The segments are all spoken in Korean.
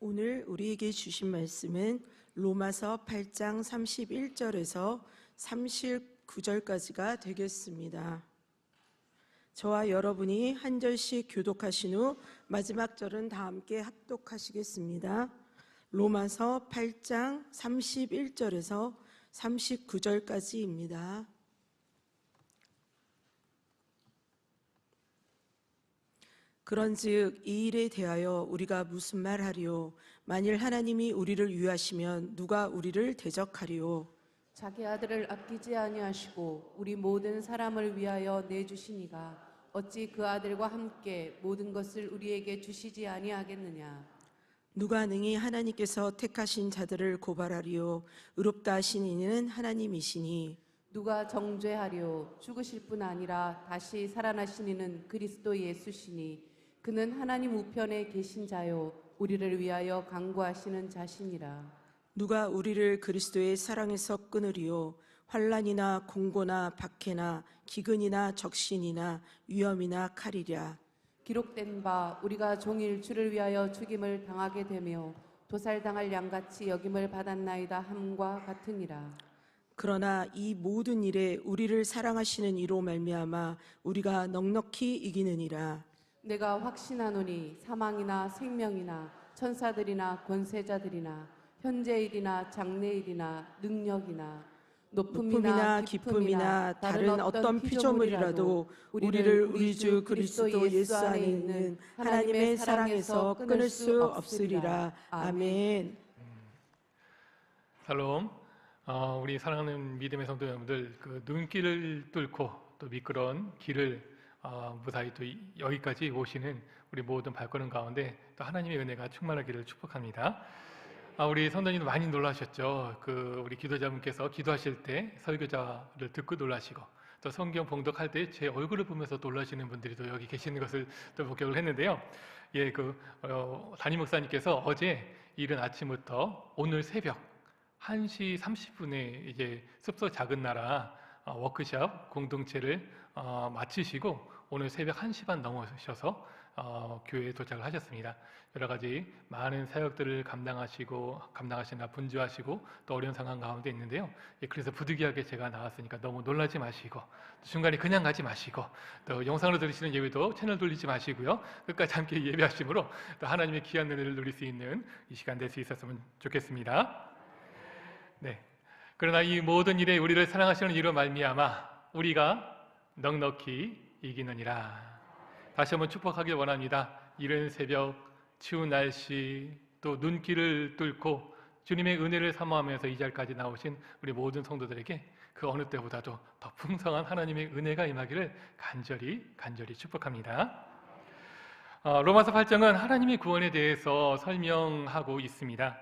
오늘 우리에게 주신 말씀은 로마서 8장 31절에서 39절까지가 되겠습니다. 저와 여러분이 한 절씩 교독하신 후 마지막 절은 다 함께 합독하시겠습니다. 로마서 8장 31절에서 39절까지입니다. 그런즉 이 일에 대하여 우리가 무슨 말하리요? 만일 하나님이 우리를 위하시면 누가 우리를 대적하리요? 자기 아들을 아끼지 아니하시고 우리 모든 사람을 위하여 내주시니가 어찌 그 아들과 함께 모든 것을 우리에게 주시지 아니하겠느냐? 누가 능히 하나님께서 택하신 자들을 고발하리요? 의롭다 하신 이는 하나님이시니 누가 정죄하리요? 죽으실 뿐 아니라 다시 살아나신 이는 그리스도 예수시니 그는 하나님 우편에 계신 자요 우리를 위하여 간구하시는 자시니라. 누가 우리를 그리스도의 사랑에서 끊으리요? 환난이나 공고나 박해나 기근이나 적신이나 위험이나 칼이랴. 기록된 바 우리가 종일 주를 위하여 죽임을 당하게 되며 도살당할 양같이 여김을 받았나이다 함과 같으니라. 그러나 이 모든 일에 우리를 사랑하시는 이로 말미암아 우리가 넉넉히 이기느니라. 내가 확신하노니 사망이나 생명이나 천사들이나 권세자들이나 현재일이나 장래일이나 능력이나 높음이나 깊음이나 다른 어떤 피조물이라도 우리를 우리 주 그리스도 예수 안에 있는 하나님의 사랑에서 끊을 수 없으리라. 아멘. 샬롬. 우리 사랑하는 믿음의 성도 여러분들, 그 눈길을 뚫고 또 미끄러운 길을 무사히 또 여기까지 오시는 우리 모든 발걸음 가운데 또 하나님의 은혜가 충만하기를 축복합니다. 우리 성도님도 많이 놀라셨죠. 우리 기도자분께서 기도하실 때 설교자를 듣고 놀라시고 또 성경 봉독할 때 제 얼굴을 보면서 놀라시는 분들이 또 여기 계시는 것을 또 목격을 했는데요. 담임 목사님께서 어제 이른 아침부터 오늘 새벽 1시 30분에 이제 습소 작은 나라 워크숍 공동체를 마치시고 오늘 새벽 1시 반 넘으셔서 교회에 도착을 하셨습니다. 여러 가지 많은 사역들을 감당하시나 분주하시고 또 어려운 상황 가운데 있는데요. 그래서 부득이하게 제가 나왔으니까 너무 놀라지 마시고 또 중간에 그냥 가지 마시고 또 영상으로 들으시는 예배도 채널 돌리지 마시고요. 끝까지 함께 예배하심으로 또 하나님의 귀한 은혜를 누릴 수 있는 이 시간 될 수 있었으면 좋겠습니다. 네. 그러나 이 모든 일에 우리를 사랑하시는 이로 말미암아 우리가 넉넉히 이기느니라. 다시 한번 축복하길 원합니다. 이른 새벽, 추운 날씨, 또 눈길을 뚫고 주님의 은혜를 사모하면서 이 자리까지 나오신 우리 모든 성도들에게 그 어느 때보다도 더 풍성한 하나님의 은혜가 임하기를 간절히 축복합니다. 로마서 8장은 하나님의 구원에 대해서 설명하고 있습니다.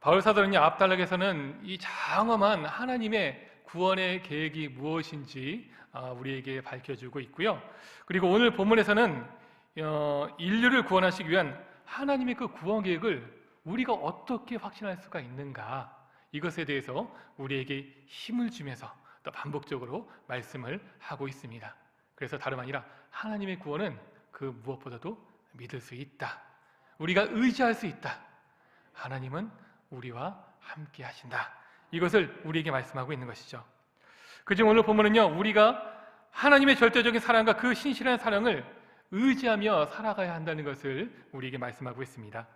바울 사도는요, 앞단락에서는 이 장엄한 하나님의 구원의 계획이 무엇인지 우리에게 밝혀주고 있고요. 그리고 오늘 본문에서는 인류를 구원하시기 위한 하나님의 그 구원 계획을 우리가 어떻게 확신할 수가 있는가, 이것에 대해서 우리에게 힘을 주면서 또 반복적으로 말씀을 하고 있습니다. 그래서 다름 아니라 하나님의 구원은 그 무엇보다도 믿을 수 있다. 우리가 의지할 수 있다. 하나님은 우리와 함께 하신다. 이것을 우리에게 말씀하고 있는 것이죠. 그중 오늘 본문은요, 우리가 하나님의 절대적인 사랑과 그 신실한 사랑을 의지하며 살아가야 한다는 것을 우리에게 말씀하고 있습니다.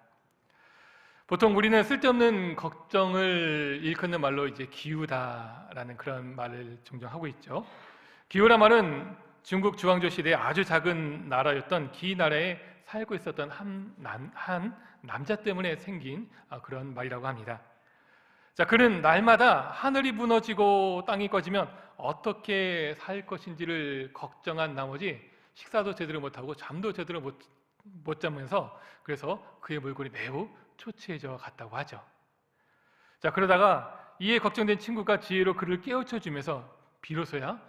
보통 우리는 쓸데없는 걱정을 일컫는 말로 이제 기우다라는 그런 말을 종종 하고 있죠. 기우라 말은 중국 주왕조 시대에 아주 작은 나라였던 기 나라에 살고 있었던 한 남자 때문에 생긴 그런 말이라고 합니다. 자, 그는 날마다 하늘이 무너지고 땅이 꺼지면 어떻게 살 것인지를 걱정한 나머지 식사도 제대로 못하고 잠도 제대로 못 자면서 그래서 그의 물건이 매우 초췌해져 갔다고 하죠. 자, 그러다가 이에 걱정된 친구가 지혜로 그를 깨우쳐 주면서 비로소야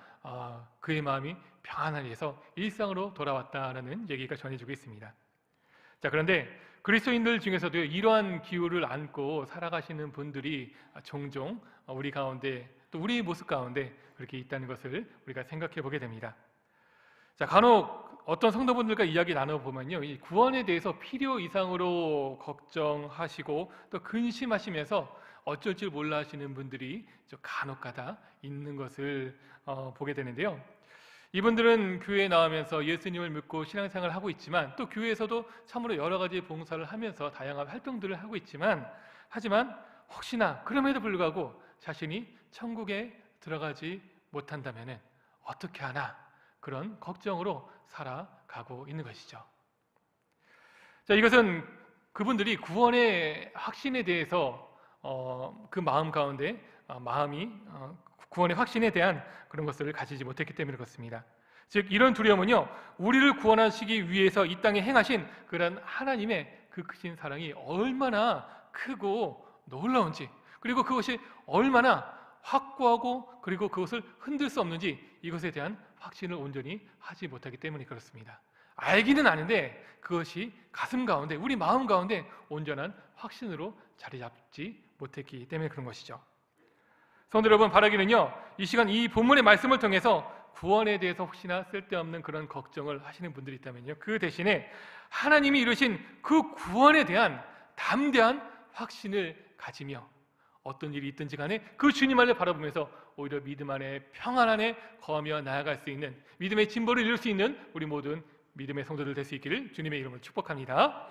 그의 마음이 평안하게 해서 일상으로 돌아왔다라는 얘기가 전해지고 있습니다. 자, 그런데 그리스도인들 중에서도 이러한 기후를 안고 살아가시는 분들이 종종 우리 가운데 또 우리의 모습 가운데 그렇게 있다는 것을 우리가 생각해 보게 됩니다. 자, 간혹 어떤 성도분들과 이야기 나눠보면요, 이 구원에 대해서 필요 이상으로 걱정하시고 또 근심하시면서 어쩔 줄 몰라 하시는 분들이 간혹가다 있는 것을 보게 되는데요. 이분들은 교회에 나오면서 예수님을 믿고 신앙생활을 하고 있지만 또 교회에서도 참으로 여러 가지 봉사를 하면서 다양한 활동들을 하고 있지만 하지만 혹시나 그럼에도 불구하고 자신이 천국에 들어가지 못한다면 어떻게 하나 그런 걱정으로 살아가고 있는 것이죠. 자, 이것은 그분들이 구원의 확신에 대해서 그 마음 가운데 마음이 구원의 확신에 대한 그런 것들을 가지지 못했기 때문에 그렇습니다. 즉 이런 두려움은요, 우리를 구원하시기 위해서 이 땅에 행하신 그런 하나님의 그 크신 사랑이 얼마나 크고 놀라운지, 그리고 그것이 얼마나 확고하고 그리고 그것을 흔들 수 없는지 이것에 대한 확신을 온전히 하지 못하기 때문에 그렇습니다. 알기는 아는데 그것이 가슴 가운데, 우리 마음 가운데 온전한 확신으로 자리 잡지 못했기 때문에 그런 것이죠. 성도 여러분, 바라기는요, 이 시간 이 본문의 말씀을 통해서 구원에 대해서 혹시나 쓸데없는 그런 걱정을 하시는 분들이 있다면요, 그 대신에 하나님이 이루신 그 구원에 대한 담대한 확신을 가지며 어떤 일이 있든지 간에 그 주님 안을 바라보면서 오히려 믿음 안에 평안 안에 거하며 나아갈 수 있는 믿음의 진보를 이룰 수 있는 우리 모든 믿음의 성도들 될 수 있기를 주님의 이름으로 축복합니다.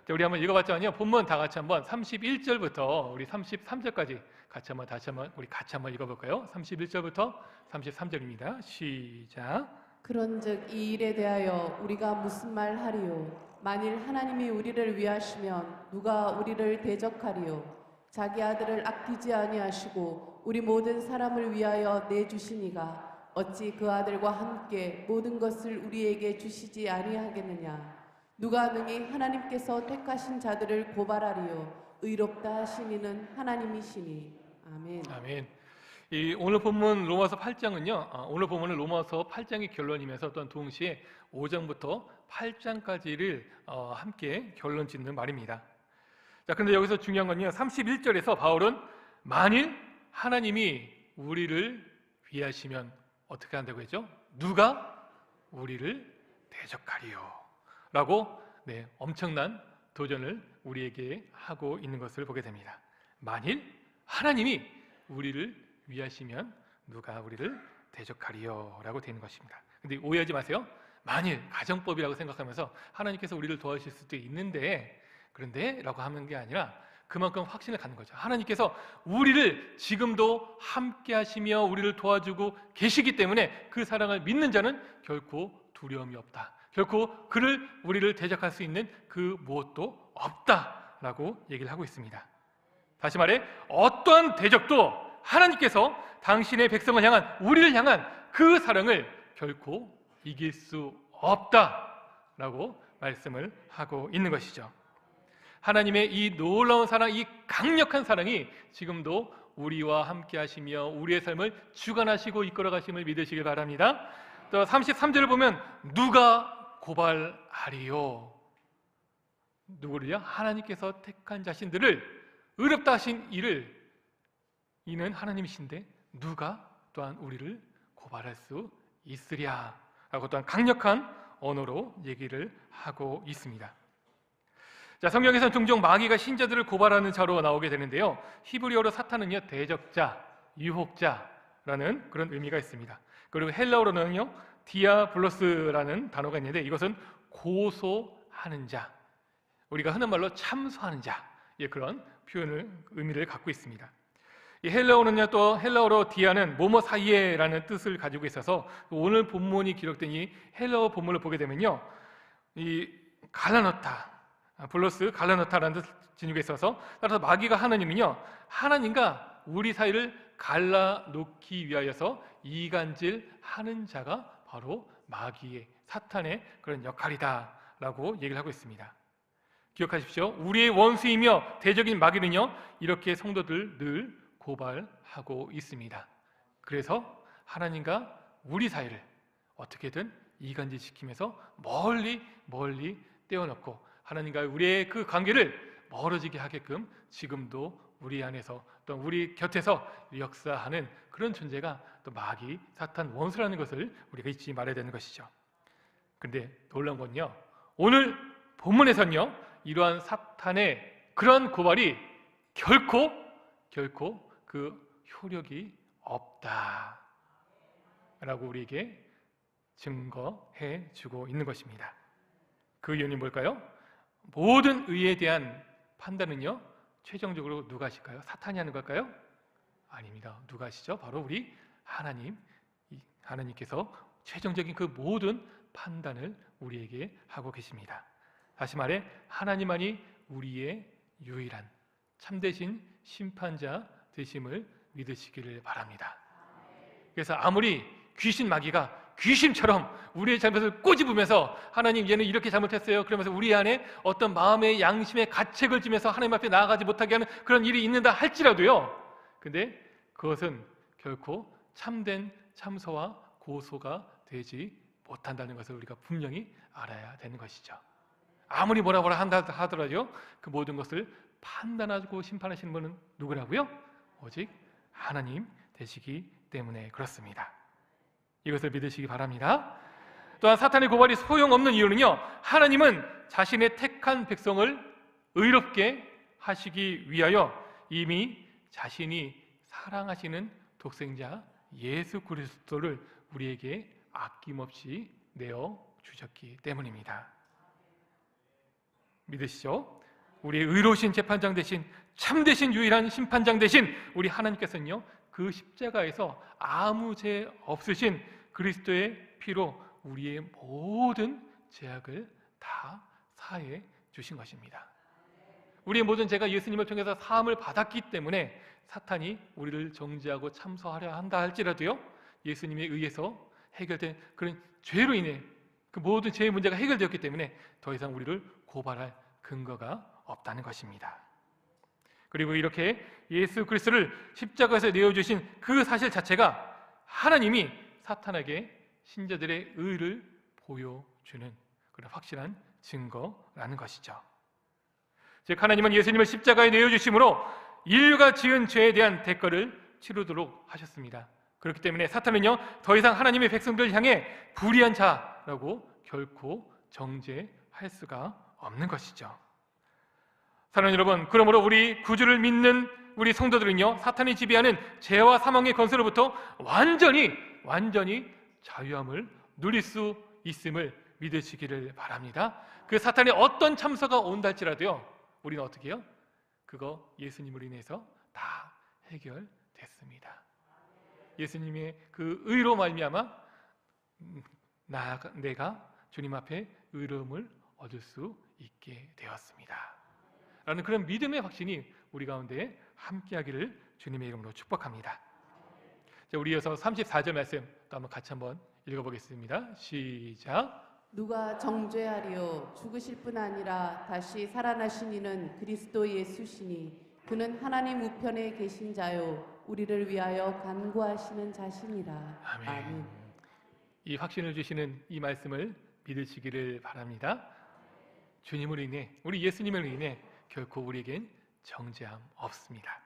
자, 우리 한번 읽어봤잖아요. 본문 다 같이 한번 31절부터 우리 33절까지 다시 한번 우리 같이 한번 읽어볼까요? 31절부터 33절입니다. 시작. 그런즉 이 일에 대하여 우리가 무슨 말 하리요? 만일 하나님이 우리를 위하시면 누가 우리를 대적하리요? 자기 아들을 아끼지 아니하시고 우리 모든 사람을 위하여 내주시니가 어찌 그 아들과 함께 모든 것을 우리에게 주시지 아니하겠느냐? 누가 능히 하나님께서 택하신 자들을 고발하리요? 의롭다 하시니는 하나님이시니. 아멘. 아멘. 오늘 본문 로마서 8장은요. 오늘 본문은 로마서 8장의 결론이면서 또한 동시에 5장부터 8장까지를 함께 결론 짓는 말입니다. 자, 근데 여기서 중요한 건요. 31절에서 바울은 만일 하나님이 우리를 위하시면 어떻게 한다고 했죠? 누가 우리를 대적하리요? 라고 엄청난 도전을 우리에게 하고 있는 것을 보게 됩니다. 만일 하나님이 우리를 위하시면 누가 우리를 대적하리요? 라고 되는 것입니다. 근데 오해하지 마세요. 만일 가정법이라고 생각하면서 하나님께서 우리를 도와주실 수도 있는데 그런데 라고 하는 게 아니라 그만큼 확신을 갖는 거죠. 하나님께서 우리를 지금도 함께 하시며 우리를 도와주고 계시기 때문에 그 사랑을 믿는 자는 결코 두려움이 없다. 결코 우리를 대적할 수 있는 그 무엇도 없다라고 얘기를 하고 있습니다. 다시 말해 어떠한 대적도 하나님께서 당신의 백성을 향한 우리를 향한 그 사랑을 결코 이길 수 없다라고 말씀을 하고 있는 것이죠. 하나님의 이 놀라운 사랑, 이 강력한 사랑이 지금도 우리와 함께 하시며 우리의 삶을 주관하시고 이끌어 가심을 믿으시길 바랍니다. 또 33절을 보면 누가 고발하리요? 누구를요? 하나님께서 택한 자신들을 의롭다 하신 이는 하나님이신데 누가 또한 우리를 고발할 수 있으랴 라고 또한 강력한 언어로 얘기를 하고 있습니다. 자, 성경에서는 종종 마귀가 신자들을 고발하는 자로 나오게 되는데요, 히브리어로 사탄은요 대적자, 유혹자라는 그런 의미가 있습니다. 그리고 헬라어로는요 디아블로스라는 단어가 있는데 이것은 고소하는 자, 우리가 흔한 말로 참소하는 자, 그런 의미를 갖고 있습니다. 이 헬라어는요 또 헬라어로 디아는 뭐뭐 사이에라는 뜻을 가지고 있어서 오늘 본문이 기록된 이 헬라어 본문을 보게 되면요, 이 갈라노타 블로스 갈라노타라는 뜻 지니고 있어서 따라서 마귀가 하는 일은요 하나님과 우리 사이를 갈라놓기 위하여서 이간질하는 자가 바로 마귀의 사탄의 그런 역할이다라고 얘기를 하고 있습니다. 기억하십시오. 우리의 원수이며 대적인 마귀는요 이렇게 성도들 늘 고발하고 있습니다. 그래서 하나님과 우리 사이를 어떻게든 이간질시키면서 멀리 떼어놓고 하나님과 우리의 그 관계를 멀어지게 하게끔 지금도 우리 안에서 또 우리 곁에서 역사하는 그런 존재가 또 마귀, 사탄, 원수라는 것을 우리가 잊지 말아야 되는 것이죠. 그런데 놀라운 건요, 오늘 본문에서는요, 이러한 사탄의 그런 고발이 결코 그 효력이 없다 라고 우리에게 증거해 주고 있는 것입니다. 그 이유는 뭘까요? 모든 의에 대한 판단은요, 최종적으로 누가 하실까요? 사탄이 하는 걸까요? 아닙니다. 누가 하시죠? 바로 우리 하나님께서 최종적인 그 모든 판단을 우리에게 하고 계십니다. 다시 말해 하나님만이 우리의 유일한 참되신 심판자 되심을 믿으시기를 바랍니다. 그래서 아무리 귀신 마귀가 귀신처럼 우리의 잘못을 꼬집으면서 하나님 얘는 이렇게 잘못했어요 그러면서 우리 안에 어떤 마음의 양심의 가책을 주면서 하나님 앞에 나아가지 못하게 하는 그런 일이 있는다 할지라도요, 근데 그것은 결코 참된 참소와 고소가 되지 못한다는 것을 우리가 분명히 알아야 되는 것이죠. 아무리 뭐라 한다 하더라도 그 모든 것을 판단하고 심판하시는 분은 누구라고요? 오직 하나님 되시기 때문에 그렇습니다. 이것을 믿으시기 바랍니다. 또한 사탄의 고발이 소용없는 이유는요, 하나님은 자신의 택한 백성을 의롭게 하시기 위하여 이미 자신이 사랑하시는 독생자 예수 그리스도를 우리에게 아낌없이 내어 주셨기 때문입니다. 믿으시죠? 우리의 의로우신 재판장 대신 참되신 유일한 심판장 대신 우리 하나님께서는요, 그 십자가에서 아무 죄 없으신 그리스도의 피로 우리의 모든 죄악을 다 사해 주신 것입니다. 우리의 모든 죄가 예수님을 통해서 사함을 받았기 때문에 사탄이 우리를 정죄하고 참소하려 한다 할지라도요, 예수님에 의해서 해결된 그런 죄로 인해 그 모든 죄의 문제가 해결되었기 때문에 더 이상 우리를 고발할 근거가 없다는 것입니다. 그리고 이렇게 예수 그리스도를 십자가에서 내어주신 그 사실 자체가 하나님이 사탄에게 신자들의 의를 보여주는 그런 확실한 증거라는 것이죠. 즉 하나님은 예수님을 십자가에 내어주심으로 인류가 지은 죄에 대한 대가를 치르도록 하셨습니다. 그렇기 때문에 사탄은요, 더 이상 하나님의 백성들을 향해 불의한 자라고 결코 정죄할 수가 없는 것이죠. 사랑하는 여러분, 그러므로 우리 구주를 믿는 우리 성도들은요, 사탄이 지배하는 죄와 사망의 권세로부터 완전히 자유함을 누릴 수 있음을 믿으시기를 바랍니다. 그 사탄의 어떤 참소가 온다 할지라도요, 우리는 어떻게 해요? 그거 예수님으로 인해서 다 해결됐습니다. 예수님의 그 의로 말미암아 내가 주님 앞에 의로움을 얻을 수 있게 되었습니다 라는 그런 믿음의 확신이 우리 가운데 함께하기를 주님의 이름으로 축복합니다. 자, 우리 이어서 34절 말씀 또 한번 같이 한번 읽어보겠습니다. 시작. 누가 정죄하리요? 죽으실 뿐 아니라 다시 살아나신 이는 그리스도 예수시니 그는 하나님 우편에 계신 자요 우리를 위하여 간구하시는 자시니라. 아멘. 이 확신을 주시는 이 말씀을 믿으시기를 바랍니다. 주님으로 인해, 우리 예수님으로 인해 결코 우리에겐 정죄함 없습니다.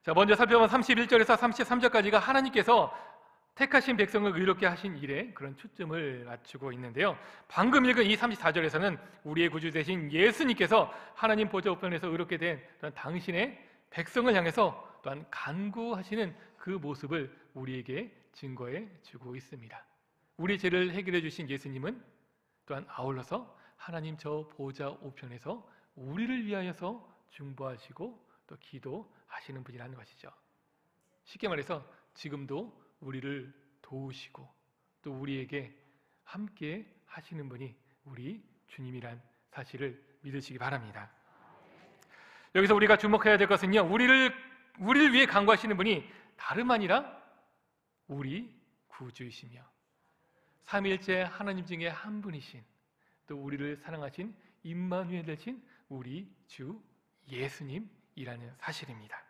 자, 먼저 살펴본 31절에서 33절까지가 하나님께서 택하신 백성을 의롭게 하신 일에 그런 초점을 맞추고 있는데요, 방금 읽은 이 34절에서는 우리의 구주 되신 예수님께서 하나님 보좌 우편에서 의롭게 된 당신의 백성을 향해서 또한 간구하시는 그 모습을 우리에게 증거해 주고 있습니다. 우리 죄를 해결해 주신 예수님은 또한 아울러서 하나님 저 보좌 우편에서 우리를 위하여서 중보하시고 또 기도하시는 분이라는 것이죠. 쉽게 말해서 지금도 우리를 도우시고 또 우리에게 함께 하시는 분이 우리 주님이란 사실을 믿으시기 바랍니다. 여기서 우리가 주목해야 될 것은요, 우리를 위해 간구하시는 분이 다름 아니라 우리 구주이시며 삼위일체 하나님 중에 한 분이신 또 우리를 사랑하신 임마누엘 되신 우리 주 예수님이라는 사실입니다.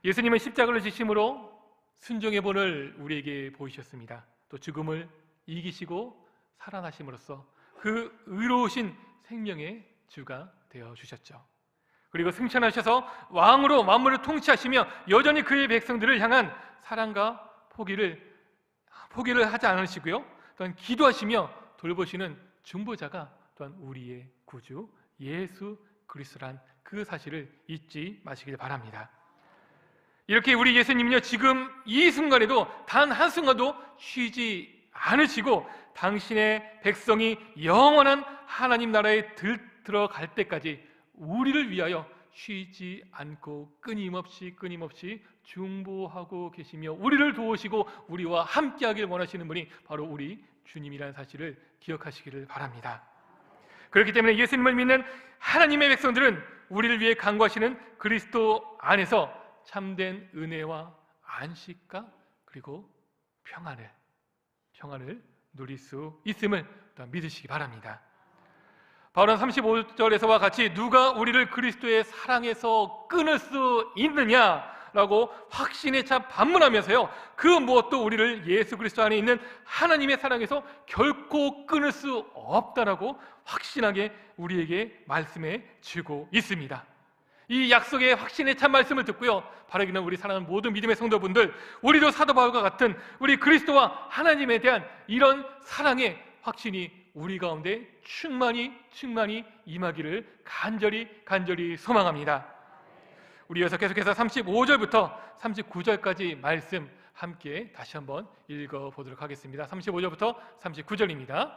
예수님은 십자가를 지심으로 순종의 본을 우리에게 보이셨습니다. 또 죽음을 이기시고 살아나심으로써 그 의로우신 생명의 주가 되어 주셨죠. 그리고 승천하셔서 왕으로 만물을 통치하시며 여전히 그의 백성들을 향한 사랑과 포기를 하지 않으시고요, 또한 기도하시며 돌보시는 중보자가 또한 우리의 구주 예수 그리스도란 그 사실을 잊지 마시길 바랍니다. 이렇게 우리 예수님은요, 지금 이 순간에도 단 한순간도 쉬지 않으시고 당신의 백성이 영원한 하나님 나라에 들어갈 때까지 우리를 위하여 쉬지 않고 끊임없이 중보하고 계시며 우리를 도우시고 우리와 함께하길 원하시는 분이 바로 우리 주님이라는 사실을 기억하시기를 바랍니다. 그렇기 때문에 예수님을 믿는 하나님의 백성들은 우리를 위해 간구하시는 그리스도 안에서 참된 은혜와 안식과 그리고 평안을 누릴 수 있음을 믿으시기 바랍니다. 바울은 35절에서와 같이 누가 우리를 그리스도의 사랑에서 끊을 수 있느냐라고 확신에 차 반문하면서요, 그 무엇도 우리를 예수 그리스도 안에 있는 하나님의 사랑에서 결코 끊을 수 없다라고 확신하게 우리에게 말씀해 주고 있습니다. 이 약속의 확신에 찬 말씀을 듣고요, 바라기는 우리 사랑하는 모든 믿음의 성도분들, 우리도 사도 바울과 같은 우리 그리스도와 하나님에 대한 이런 사랑의 확신이 우리 가운데 충만히 임하기를 간절히 소망합니다. 우리 이어서 계속해서 35절부터 39절까지 말씀 함께 다시 한번 읽어보도록 하겠습니다. 35절부터 39절입니다.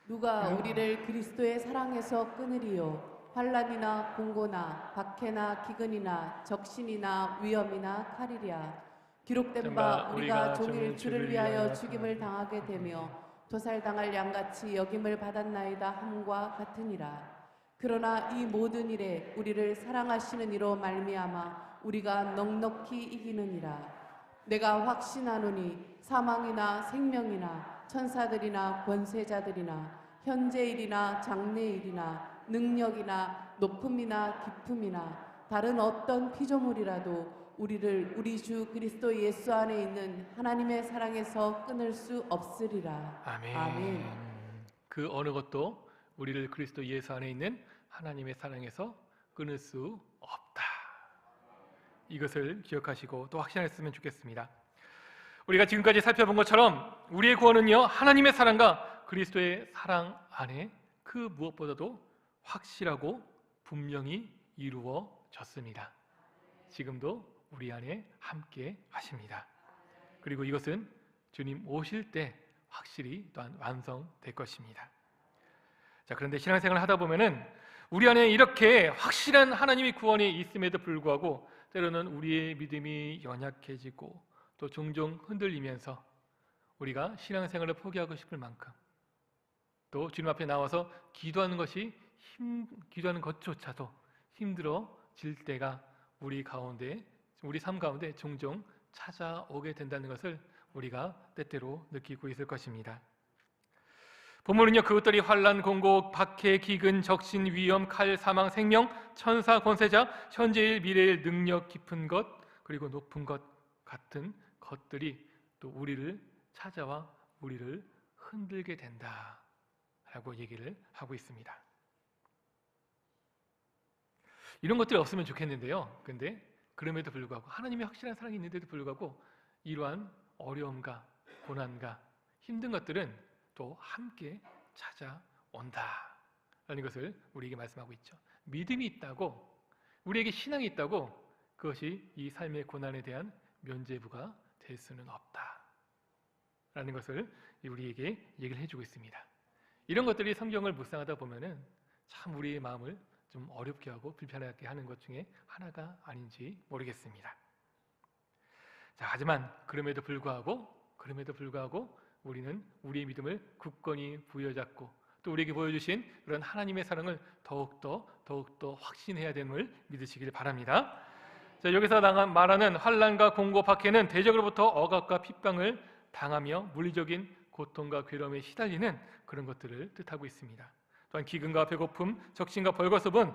누가 우리를 그리스도의 사랑에서 끊으리요? 환난이나 공고나 박해나 기근이나 적신이나 위험이나 칼이랴. 기록된 바 우리가 종일 주를 위하여 죽임을 당하게 되며 도살당할 양같이 여김을 받았나이다 함과 같으니라. 그러나 이 모든 일에 우리를 사랑하시는 이로 말미암아 우리가 넉넉히 이기느니라. 내가 확신하노니 사망이나 생명이나 천사들이나 권세자들이나 현재일이나 장래일이나 능력이나 높음이나 깊음이나 다른 어떤 피조물이라도 우리를 우리 주 그리스도 예수 안에 있는 하나님의 사랑에서 끊을 수 없으리라. 아멘. 그 어느 것도 우리를 그리스도 예수 안에 있는 하나님의 사랑에서 끊을 수 없다. 이것을 기억하시고 또 확신했으면 좋겠습니다. 우리가 지금까지 살펴본 것처럼 우리의 구원은요, 하나님의 사랑과 그리스도의 사랑 안에 그 무엇보다도 확실하고 분명히 이루어졌습니다. 지금도 우리 안에 함께 하십니다. 그리고 이것은 주님 오실 때 확실히 또한 완성될 것입니다. 자, 그런데 신앙생활을 하다 보면은 우리 안에 이렇게 확실한 하나님의 구원이 있음에도 불구하고 때로는 우리의 믿음이 연약해지고 또 종종 흔들리면서 우리가 신앙생활을 포기하고 싶을 만큼 또 주님 앞에 나와서 기도하는 것조차도 힘들어질 때가 우리 삶 가운데 종종 찾아오게 된다는 것을 우리가 때때로 느끼고 있을 것입니다. 본문은요, 그것들이 환난, 공고, 박해, 기근, 적신, 위험, 칼, 사망, 생명, 천사, 권세자, 현재일, 미래일, 능력 깊은 것 그리고 높은 것 같은 것들이 또 우리를 찾아와 우리를 흔들게 된다라고 얘기를 하고 있습니다. 이런 것들이 없으면 좋겠는데요. 근데 그럼에도 불구하고 하나님의 확실한 사랑이 있는데도 불구하고 이러한 어려움과 고난과 힘든 것들은 또 함께 찾아온다라는 것을 우리에게 말씀하고 있죠. 믿음이 있다고, 우리에게 신앙이 있다고 그것이 이 삶의 고난에 대한 면죄부가 될 수는 없다라는 것을 우리에게 얘기를 해주고 있습니다. 이런 것들이 성경을 묵상하다 보면은 참 우리의 마음을 좀 어렵게 하고 불편하게 하는 것 중에 하나가 아닌지 모르겠습니다. 자, 하지만 그럼에도 불구하고 우리는 우리의 믿음을 굳건히 부여잡고 또 우리에게 보여주신 그런 하나님의 사랑을 더욱더 확신해야 됨을 믿으시길 바랍니다. 자, 여기서 말하는 환난과 공고, 박해는 대적으로부터 억압과 핍박을 당하며 물리적인 고통과 괴로움에 시달리는 그런 것들을 뜻하고 있습니다. 또한 기근과 배고픔, 적신과 벌거벗은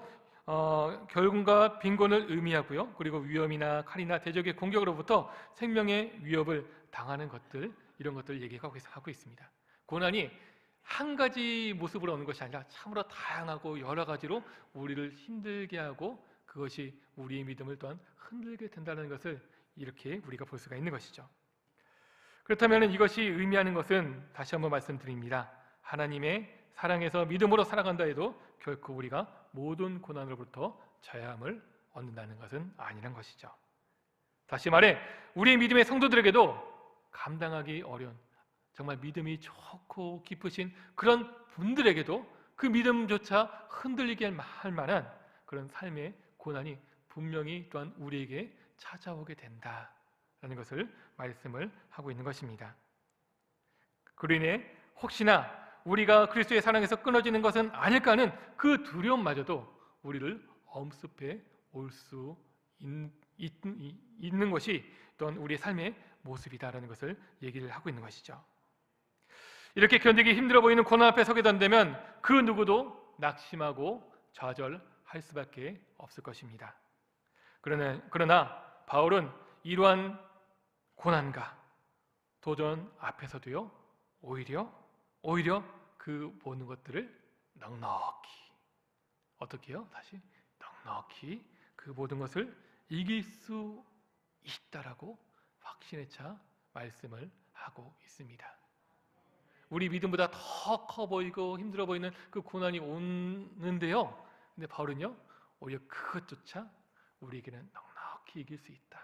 결국과 빈곤을 의미하고요. 그리고 위험이나 칼이나 대적의 공격으로부터 생명의 위협을 당하는 것들, 이런 것들을 얘기하고 있습니다. 고난이 한 가지 모습으로 오는 것이 아니라 참으로 다양하고 여러 가지로 우리를 힘들게 하고 그것이 우리의 믿음을 또한 흔들게 된다는 것을 이렇게 우리가 볼 수가 있는 것이죠. 그렇다면 이것이 의미하는 것은 다시 한번 말씀드립니다. 하나님의 사랑에서 믿음으로 살아간다 해도 결코 우리가 모든 고난으로부터 자유함을 얻는다는 것은 아니란 것이죠. 다시 말해 우리의 믿음의 성도들에게도 감당하기 어려운, 정말 믿음이 좋고 깊으신 그런 분들에게도 그 믿음조차 흔들리게 할 만한 그런 삶의 고난이 분명히 또한 우리에게 찾아오게 된다라는 것을 말씀을 하고 있는 것입니다. 그로 인해 혹시나 우리가 그리스도의 사랑에서 끊어지는 것은 아닐까 하는 그 두려움마저도 우리를 엄습해 올 수 있는 것이 또한 우리의 삶의 모습이다라는 것을 얘기를 하고 있는 것이죠. 이렇게 견디기 힘들어 보이는 고난 앞에 서게 된다면 그 누구도 낙심하고 좌절할 수밖에 없을 것입니다. 그러나 바울은 이러한 고난과 도전 앞에서도요 오히려 그 모든 것들을 넉넉히, 어떻게요? 다시 넉넉히 그 모든 것을 이길 수 있다라고 확신에 차 말씀을 하고 있습니다. 우리 믿음보다 더 커 보이고 힘들어 보이는 그 고난이 오는데요, 근데 바울은요 오히려 그것조차 우리에게는 넉넉히 이길 수 있다.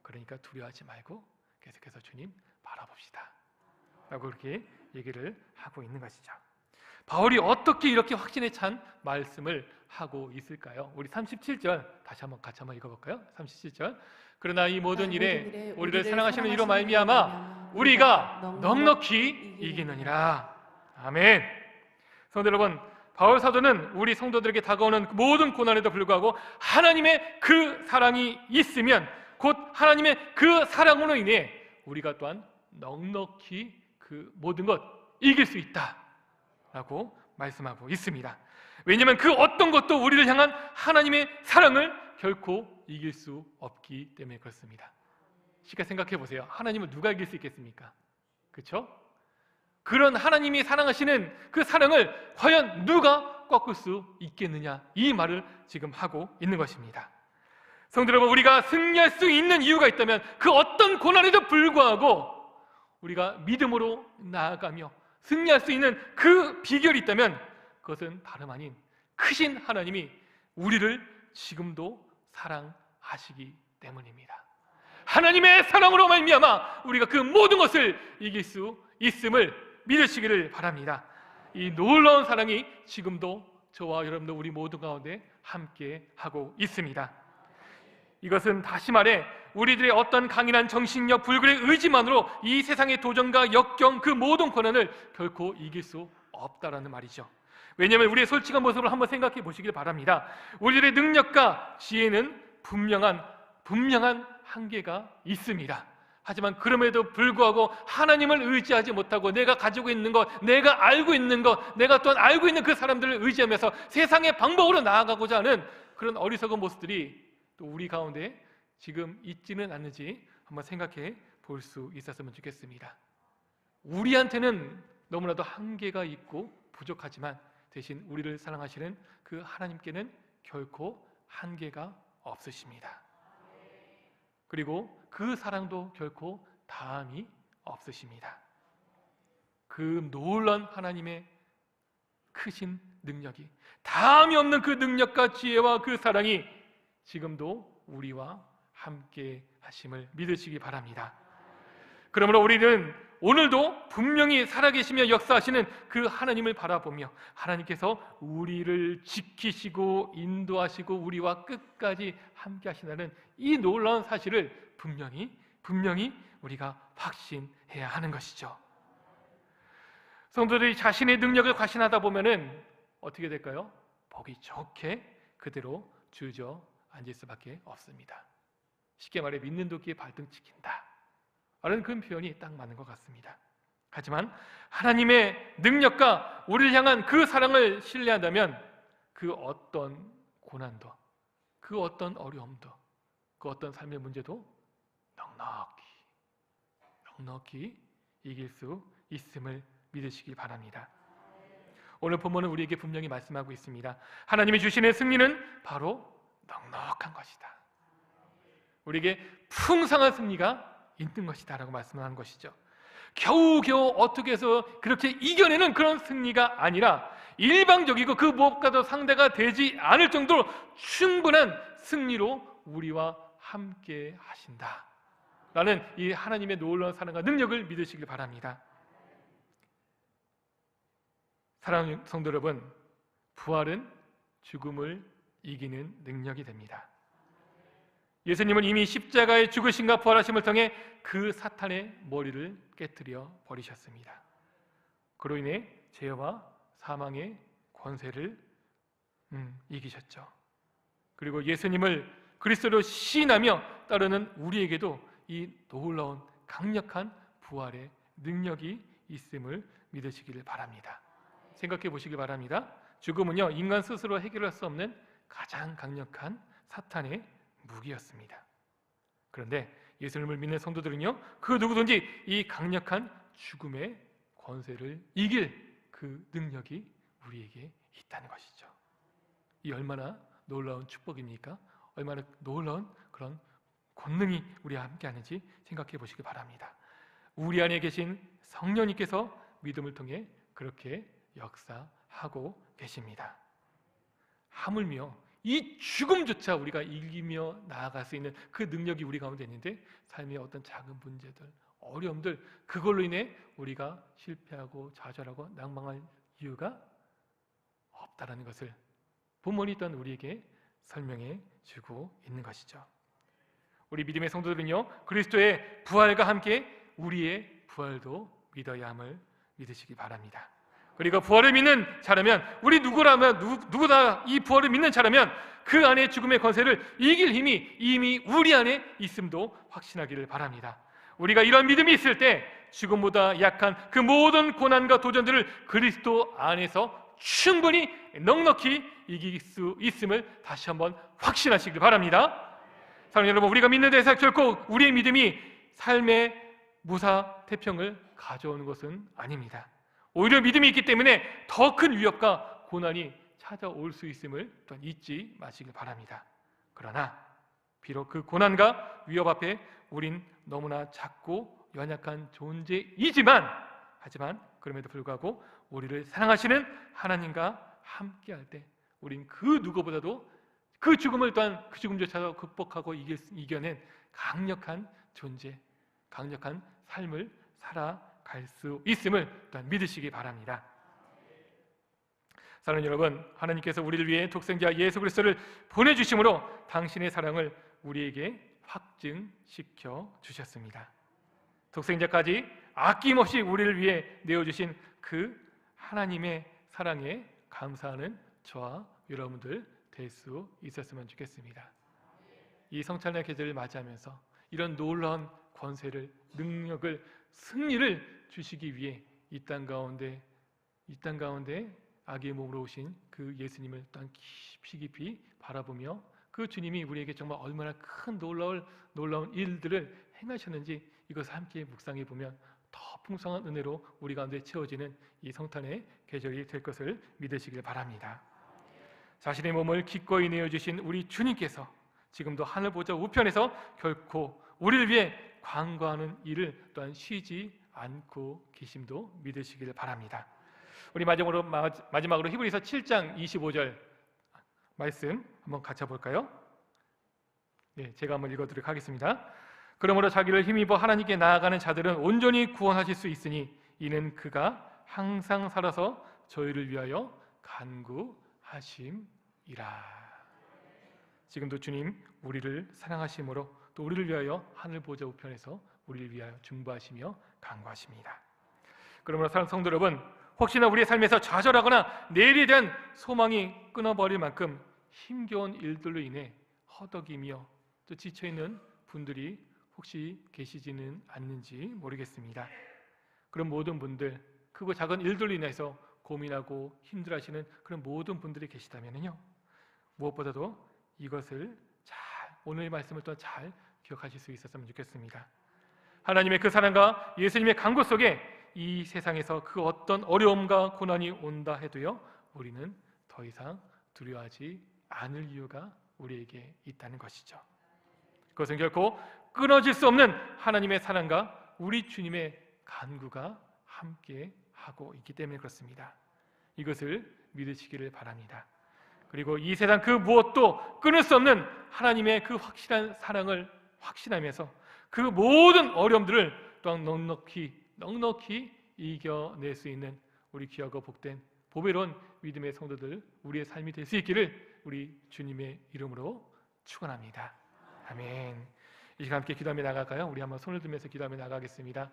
그러니까 두려워하지 말고 계속해서 주님 바라봅시다 라고 그렇게 얘기를 하고 있는 것이죠. 바울이 어떻게 이렇게 확신에 찬 말씀을 하고 있을까요? 우리 37절 다시 한번 같이 한번 읽어볼까요? 37절. 그러나 이 모든 일에 우리를 사랑하시는 이로 말미암아 우리가 넉넉히 이기느니라. 아멘. 성도 여러분, 바울 사도는 우리 성도들에게 다가오는 모든 고난에도 불구하고 하나님의 그 사랑이 있으면 곧 하나님의 그 사랑으로 인해 우리가 또한 넉넉히 그 모든 것 이길 수 있다라고 말씀하고 있습니다. 왜냐하면 그 어떤 것도 우리를 향한 하나님의 사랑을 결코 이길 수 없기 때문에 그렇습니다. 쉽게 생각해 보세요. 하나님을 누가 이길 수 있겠습니까? 그렇죠? 그런 하나님이 사랑하시는 그 사랑을 과연 누가 꺾을 수 있겠느냐, 이 말을 지금 하고 있는 것입니다. 성도 여러분, 우리가 승리할 수 있는 이유가 있다면 그 어떤 고난에도 불구하고 우리가 믿음으로 나아가며 승리할 수 있는 그 비결이 있다면 그것은 다름 아닌 크신 하나님이 우리를 지금도 사랑하시기 때문입니다. 하나님의 사랑으로 말미암아 우리가 그 모든 것을 이길 수 있음을 믿으시기를 바랍니다. 이 놀라운 사랑이 지금도 저와 여러분들 우리 모두 가운데 함께 하고 있습니다. 이것은 다시 말해 우리들의 어떤 강인한 정신력, 불굴의 의지만으로 이 세상의 도전과 역경 그 모든 고난을 결코 이길 수 없다라는 말이죠. 왜냐하면 우리의 솔직한 모습을 한번 생각해 보시길 바랍니다. 우리들의 능력과 지혜는 분명한 한계가 있습니다. 하지만 그럼에도 불구하고 하나님을 의지하지 못하고 내가 가지고 있는 것, 내가 알고 있는 것, 내가 또한 알고 있는 그 사람들을 의지하면서 세상의 방법으로 나아가고자 하는 그런 어리석은 모습들이 또 우리 가운데 지금 있지는 않는지 한번 생각해 볼 수 있었으면 좋겠습니다. 우리한테는 너무나도 한계가 있고 부족하지만 대신 우리를 사랑하시는 그 하나님께는 결코 한계가 없으십니다. 그리고 그 사랑도 결코 다함이 없으십니다. 그 놀라운 하나님의 크신 능력이, 다함이 없는 그 능력과 지혜와 그 사랑이 지금도 우리와 함께 하심을 믿으시기 바랍니다. 그러므로 우리는 오늘도 분명히 살아계시며 역사하시는 그 하나님을 바라보며 하나님께서 우리를 지키시고 인도하시고 우리와 끝까지 함께 하신다는 이 놀라운 사실을 분명히 우리가 확신해야 하는 것이죠. 성도들이 자신의 능력을 과신하다 보면은 어떻게 될까요? 보기 좋게 그대로 주저앉을 수밖에 없습니다. 쉽게 말해 믿는 도끼에 발등 찍힌다 라는 그 표현이 딱 맞는 것 같습니다. 하지만 하나님의 능력과 우리를 향한 그 사랑을 신뢰한다면 그 어떤 고난도, 그 어떤 어려움도, 그 어떤 삶의 문제도 넉넉히 이길 수 있음을 믿으시기 바랍니다. 오늘 본문은 우리에게 분명히 말씀하고 있습니다. 하나님이 주시는 승리는 바로 넉넉한 것이다. 우리에게 풍성한 승리가 있는 것이다라고 말씀하는 것이죠. 겨우겨우 어떻게 해서 그렇게 이겨내는 그런 승리가 아니라 일방적이고 그 무엇과도 상대가 되지 않을 정도로 충분한 승리로 우리와 함께 하신다 라는 이 하나님의 놀라운 사랑과 능력을 믿으시길 바랍니다. 사랑하는 성도 여러분, 부활은 죽음을 이기는 능력이 됩니다. 예수님은 이미 십자가의 죽으심과 부활하심을 통해 그 사탄의 머리를 깨뜨려 버리셨습니다. 그로 인해 죄와 사망의 권세를 이기셨죠. 그리고 예수님을 그리스도로 시인하며 따르는 우리에게도 이 놀라운 강력한 부활의 능력이 있음을 믿으시기를 바랍니다. 생각해 보시길 바랍니다. 죽음은요, 인간 스스로 해결할 수 없는 가장 강력한 사탄의 무기였습니다. 그런데 예수님을 믿는 성도들은요, 그 누구든지 이 강력한 죽음의 권세를 이길 그 능력이 우리에게 있다는 것이죠. 이 얼마나 놀라운 축복입니까? 얼마나 놀라운 그런 권능이 우리와 함께 하는지 생각해 보시기 바랍니다. 우리 안에 계신 성령님께서 믿음을 통해 그렇게 역사하고 계십니다. 하물며 이 죽음조차 우리가 이기며 나아갈 수 있는 그 능력이 우리 가운데 있는데, 삶의 어떤 작은 문제들, 어려움들, 그걸로 인해 우리가 실패하고 좌절하고 낭망할 이유가 없다라는 것을 본문이 있던 우리에게 설명해 주고 있는 것이죠. 우리 믿음의 성도들은요, 그리스도의 부활과 함께 우리의 부활도 믿어야 함을 믿으시기 바랍니다. 그리고 부활을 믿는 자라면, 우리 누구나 이 부활을 믿는 자라면 그 안에 죽음의 권세를 이길 힘이 이미 우리 안에 있음도 확신하기를 바랍니다. 우리가 이런 믿음이 있을 때 죽음보다 약한 그 모든 고난과 도전들을 그리스도 안에서 충분히 넉넉히 이길 수 있음을 다시 한번 확신하시길 바랍니다. 사랑하는 여러분, 우리가 믿는 데서 결코 우리의 믿음이 삶의 무사태평을 가져오는 것은 아닙니다. 오히려 믿음이 있기 때문에 더 큰 위협과 고난이 찾아올 수 있음을 또한 잊지 마시길 바랍니다. 그러나 비록 그 고난과 위협 앞에 우린 너무나 작고 연약한 존재이지만, 하지만 그럼에도 불구하고 우리를 사랑하시는 하나님과 함께할 때 우린 그 누구보다도 그 죽음을 또한 그 죽음조차도 극복하고 이겨낸 강력한 존재, 강력한 삶을 살아갈 수 있음을 또한 믿으시기 바랍니다. 사랑하는 여러분, 하나님께서 우리를 위해 독생자 예수 그리스도를 보내주심으로 당신의 사랑을 우리에게 확증시켜 주셨습니다. 독생자까지 아낌없이 우리를 위해 내어주신 그 하나님의 사랑에 감사하는 저와 여러분들 될 수 있었으면 좋겠습니다. 이 성찬의 계절을 맞이하면서 이런 놀라운 권세를, 능력을, 승리를 주시기 위해 이 땅 가운데 아기의 몸으로 오신 그 예수님을 또한 깊이 바라보며 그 주님이 우리에게 정말 얼마나 큰 놀라운 일들을 행하셨는지 이것을 함께 묵상해 보면 더 풍성한 은혜로 우리 가운데 채워지는 이 성탄의 계절이 될 것을 믿으시길 바랍니다. 자신의 몸을 기꺼이 내어주신 우리 주님께서 지금도 하늘 보좌 우편에서 결코 우리를 위해 관고하는 일을 또한 쉬지 않고 계심도 믿으시길 바랍니다. 우리 마지막으로 히브리서 7장 25절 말씀 한번 같이 볼까요? 네, 제가 한번 읽어드리도록 하겠습니다. 그러므로 자기를 힘입어 하나님께 나아가는 자들은 온전히 구원하실 수 있으니 이는 그가 항상 살아서 저희를 위하여 간구하심이라. 지금도 주님 우리를 사랑하심으로 또 우리를 위하여 하늘 보좌 우편에서 우리를 위하여 중보하시며 간구하십니다. 그러므로 사랑하는 성도 여러분, 혹시나 우리의 삶에서 좌절하거나 내일에 대한 소망이 끊어버릴 만큼 힘겨운 일들로 인해 허덕이며 또 지쳐있는 분들이 혹시 계시지는 않는지 모르겠습니다. 그런 모든 분들, 크고 작은 일들로 인해서 고민하고 힘들어하시는 그런 모든 분들이 계시다면요, 무엇보다도 이것을 오늘의 말씀을 또 잘 기억하실 수 있었으면 좋겠습니다. 하나님의 그 사랑과 예수님의 간구 속에 이 세상에서 그 어떤 어려움과 고난이 온다 해도요, 우리는 더 이상 두려워하지 않을 이유가 우리에게 있다는 것이죠. 그것은 결코 끊어질 수 없는 하나님의 사랑과 우리 주님의 간구가 함께 하고 있기 때문에 그렇습니다. 이것을 믿으시기를 바랍니다. 그리고 이 세상 그 무엇도 끊을 수 없는 하나님의 그 확실한 사랑을 확신하면서 그 모든 어려움들을 또한 넉넉히 이겨낼 수 있는 우리 귀하고 복된 보배로운 믿음의 성도들, 우리의 삶이 될 수 있기를 우리 주님의 이름으로 축원합니다. 아멘. 이 시간 함께 기도하며 나갈까요? 우리 한번 손을 들면서 기도하며 나가겠습니다.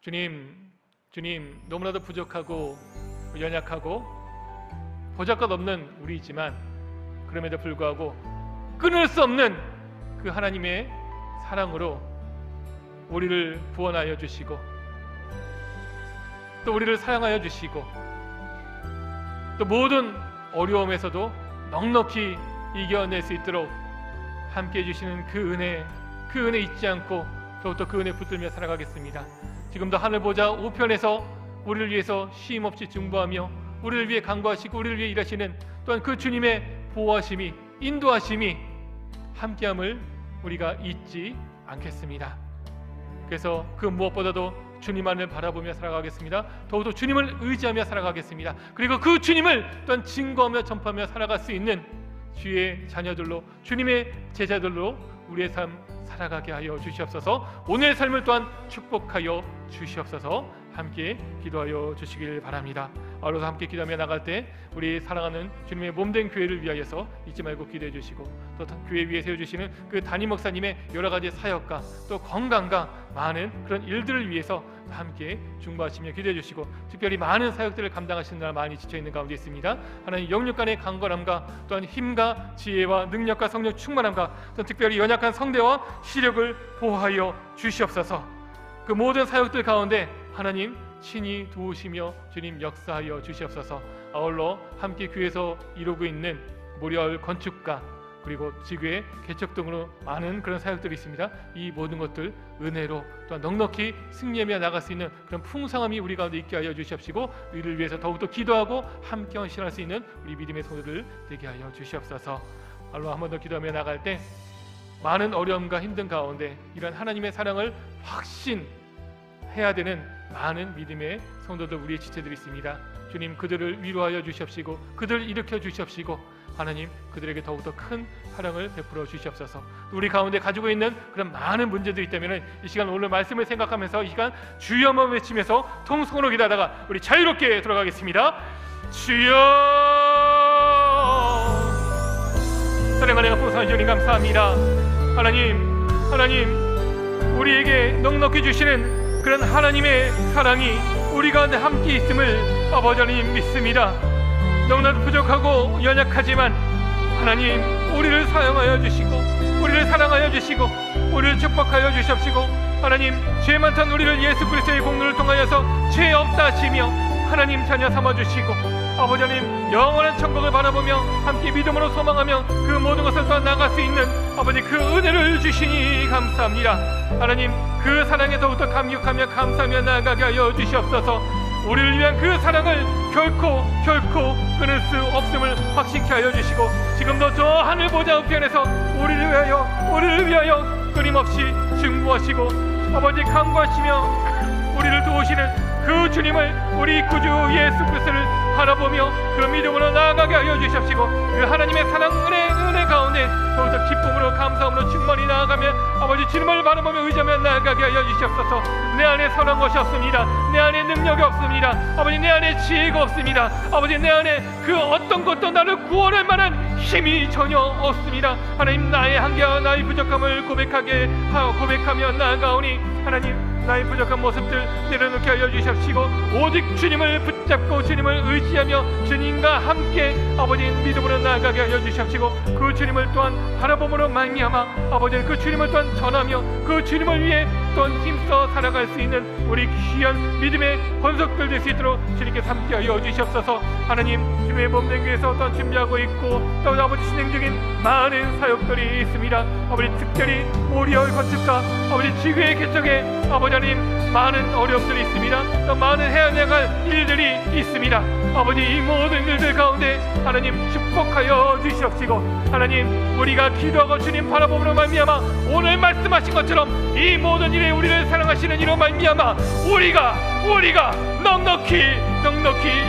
주님 너무나도 부족하고 연약하고 보잘것없는 우리이지만 그럼에도 불구하고 끊을 수 없는 그 하나님의 사랑으로 우리를 구원하여 주시고 또 우리를 사랑하여 주시고 또 모든 어려움에서도 넉넉히 이겨낼 수 있도록 함께해 주시는 그 은혜 잊지 않고 더욱더 그 은혜 붙들며 살아가겠습니다. 지금도 하늘 보좌 우편에서 우리를 위해서 쉼없이 중보하며 우리를 위해 간구하시고 우리를 위해 일하시는 또한 그 주님의 보호하심이 인도하심이 함께함을 우리가 잊지 않겠습니다. 그래서 그 무엇보다도 주님만을 바라보며 살아가겠습니다. 더욱더 주님을 의지하며 살아가겠습니다. 그리고 그 주님을 또한 증거하며 전파하며 살아갈 수 있는 주의 자녀들로 주님의 제자들로 우리의 삶 살아가게 하여 주시옵소서. 오늘의 삶을 또한 축복하여 주시옵소서. 함께 기도하여 주시길 바랍니다. 아울러서 함께 기도하며 나갈 때 우리 사랑하는 주님의 몸된 교회를 위하여서 잊지 말고 기도해 주시고 또 교회 위에 세워주시는 그 담임 목사님의 여러 가지 사역과 또 건강과 많은 그런 일들을 위해서 함께 중보하시며 기도해 주시고 특별히 많은 사역들을 감당하시는 날 많이 지쳐있는 가운데 있습니다. 하나님 영육 간의 강건함과 또한 힘과 지혜와 능력과 성령 충만함과 또 특별히 연약한 성대와 시력을 보호하여 주시옵소서. 그 모든 사역들 가운데 하나님 친히 도우시며 주님 역사하여 주시옵소서. 아울러 함께 교회에서 이루고 있는 모리아울 건축과 그리고 지구의 개척 등으로 많은 그런 사역들이 있습니다. 이 모든 것들 은혜로 또한 넉넉히 승리하며 나갈 수 있는 그런 풍성함이 우리 가운데 있게 하여 주시옵시고 우리를 위해서 더욱더 기도하고 함께 헌신할 수 있는 우리 믿음의 성도들 되게 하여 주시옵소서. 아울러 한 번 더 기도하며 나갈 때 많은 어려움과 힘든 가운데 이런 하나님의 사랑을 확신해야 되는 많은 믿음의 성도들 우리의 지체들이 있습니다. 주님 그들을 위로하여 주시옵시고 그들을 일으켜 주시옵시고 하나님 그들에게 더욱더 큰 사랑을 베풀어 주시옵소서. 우리 가운데 가지고 있는 그런 많은 문제들이 있다면 이 시간 오늘 말씀을 생각하면서 이 시간 주여만 외치면서 통성으로 기도하다가 우리 자유롭게 돌아가겠습니다. 주여 사랑하는 풍성한 주님 감사합니다. 하나님 우리에게 넉넉히 주시는 그런 하나님의 사랑이 우리 가운데 함께 있음을 아버지 하나님 믿습니다. 너무나 부족하고 연약하지만 하나님 우리를 사용하여 주시고 우리를 사랑하여 주시고 우리를 축복하여 주시옵시고 하나님 죄 많던 우리를 예수 그리스도의 공로를 통하여서 죄 없다 하시며 하나님 자녀 삼아주시고 아버지 하나님 영원한 천국을 바라보며 함께 믿음으로 소망하며 그 모든 것을 또 나갈 수 있는 아버지 그 은혜를 주시니 감사합니다. 하나님 그 사랑에 더욱더 감격하며 감사하며 나아가게 하여 주시옵소서. 우리를 위한 그 사랑을 결코 끊을 수 없음을 확신케 하여 주시고 지금도 저 하늘 보좌 우편에서 우리를 위하여 끊임없이 중보하시고 아버지 강구하시며 우리를 도우시는 그 주님을 우리 구주 예수 그리스도를 바라보며 그 믿음으로 나아가게 하여 주시옵시고 그 하나님의 사랑 은혜 가운데 더욱더 기쁨으로 감사함으로 충만히 나아가며 아버지 주님을 바라보며 의지하며 나아가게 하여 주시옵소서. 내 안에 선한 것이 없습니다. 내 안에 능력이 없습니다. 아버지 내 안에 지혜가 없습니다. 아버지 내 안에 그 어떤 것도 나를 구원할 만한 힘이 전혀 없습니다. 하나님 나의 한계와 나의 부족함을 고백하며 나아가오니 하나님 나의 부족한 모습들 내려놓게 하여 주시옵시고 오직 주님을 붙잡고 주님을 의지하며 주님과 함께 아버지 믿음으로 나아가게 하여 주시옵시고 그 주님을 또한 바라봄으로 말미암아 아버지 그 주님을 또한 전하며 그 주님을 위해 또한 힘써 살아갈 수 있는 우리 귀한 믿음의 권속들 될 수 있도록 주님께 함께 하여 주시옵소서. 하나님 주님의 몸된 교회에서 또한 준비하고 있고 또 아버지 진행 중인 많은 사역들이 있습니다. 아버지 특별히 모리아울 건축과 아버지 지구의 개척에 아버지 하나님 많은 어려움들이 있습니다. 또 많은 해야 할 일들이 있습니다. 아버지 이 모든 일들 가운데 하나님 축복하여 주시옵시고, 하나님 우리가 기도하고 주님 바라봄으로 말미암아 오늘 말씀하신 것처럼 이 모든 일에 우리를 사랑하시는 이로 말미암아 우리가 넉넉히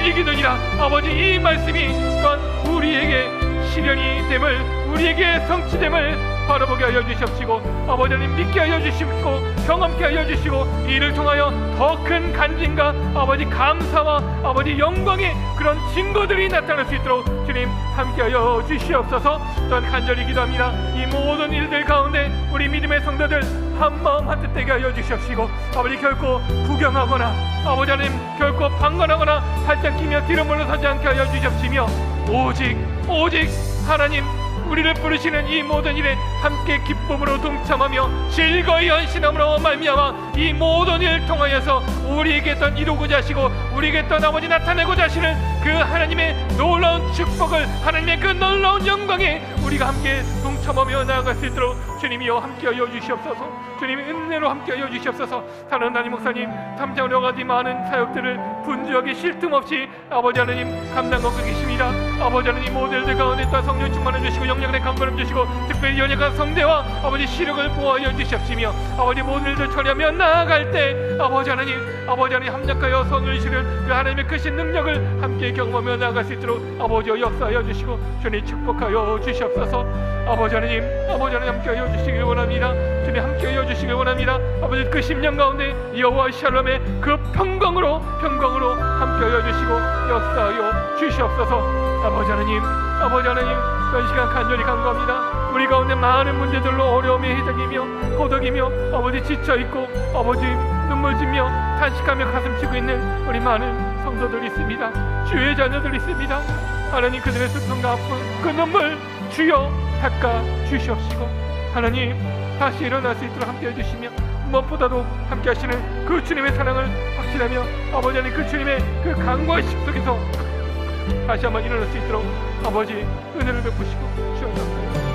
이기느니라. 아버지, 이 말씀이 또한 우리에게 실현이 됨을, 우리에게 성취됨을 바라보게 하여 주시옵시고, 아버지 하나님 믿게 하여 주시고 경험케 하여 주시고, 이를 통하여 더 큰 간증과 아버지 감사와 아버지 영광의 그런 증거들이 나타날 수 있도록 주님 함께 하여 주시옵소서. 또한 간절히 기도합니다. 이 모든 일들 가운데 우리 믿음의 성도들 한마음 한뜻되게 하여 주시옵시고, 아버지 결코 구경하거나 아버지 하나님 결코 방관하거나 발짝 끼며 뒤로 물러서지 않게 하여 주시옵시며, 오직 하나님 우리를 부르시는 이 모든 일에 함께 기쁨으로 동참하며 즐거이 헌신함으로 말미암아 이 모든 일을 통하여서 우리에게 또 이루고자 하시고 우리에게 또 아버지 나타내고자 하시는 그 하나님의 놀라운 축복을, 하나님의 그 놀라운 영광에 우리가 함께 동참하며 나아갈 수 있도록 주님이여 함께하여 주시옵소서. 주님의 은혜로 함께하여 주시옵소서. 사랑하는 담임 목사님, 탐정으로 여러 가지 많은 사역들을 분주하게 쉴 틈 없이 아버지 하나님 감당하고 계십니다. 아버지 하나님 모델들 가운데 또 성령 충만해 주시고 영양의 강건함 주시고 특별히 연약한 성대와 아버지 시력을 보호하여 주시옵시며, 아버지 모델들 처리하며 나아갈 때 아버지 하나님 합력하여 선을 실은 그 하나님의 크신 능력을 함께 경험하며 나아갈 수 있도록 아버지여 역사하여 주시고 주님 축복하여 주시옵소서. 아버지 하나님 함께하여 주시길 원합니다. 주님 함께하여 주시길 원합니다. 아버지 그 10년 가운데 여호와 샬롬의 그 평강으로 함께하여 주시고 역사하여 주시옵소서. 아버지 하나님 이 시간 간절히 간구합니다. 우리 가운데 많은 문제들로 어려움에 해당이며 호덕이며 아버지 지쳐있고 아버지 눈물지며 탄식하며 가슴치고 있는 우리 많은 성도들이 있습니다. 주의 자녀들이 있습니다. 하나님 그들의 슬픔과 아픔 그 눈물 주여 닦아 주시옵시고, 하나님 다시 일어날 수 있도록 함께해 주시며 무엇보다도 함께 하시는 그 주님의 사랑을 확신하며 아버지 하나님 그 주님의 그 강구하심 속에서 다시 한번 일어날 수 있도록 아버지 은혜를 베푸시고 주옵소서.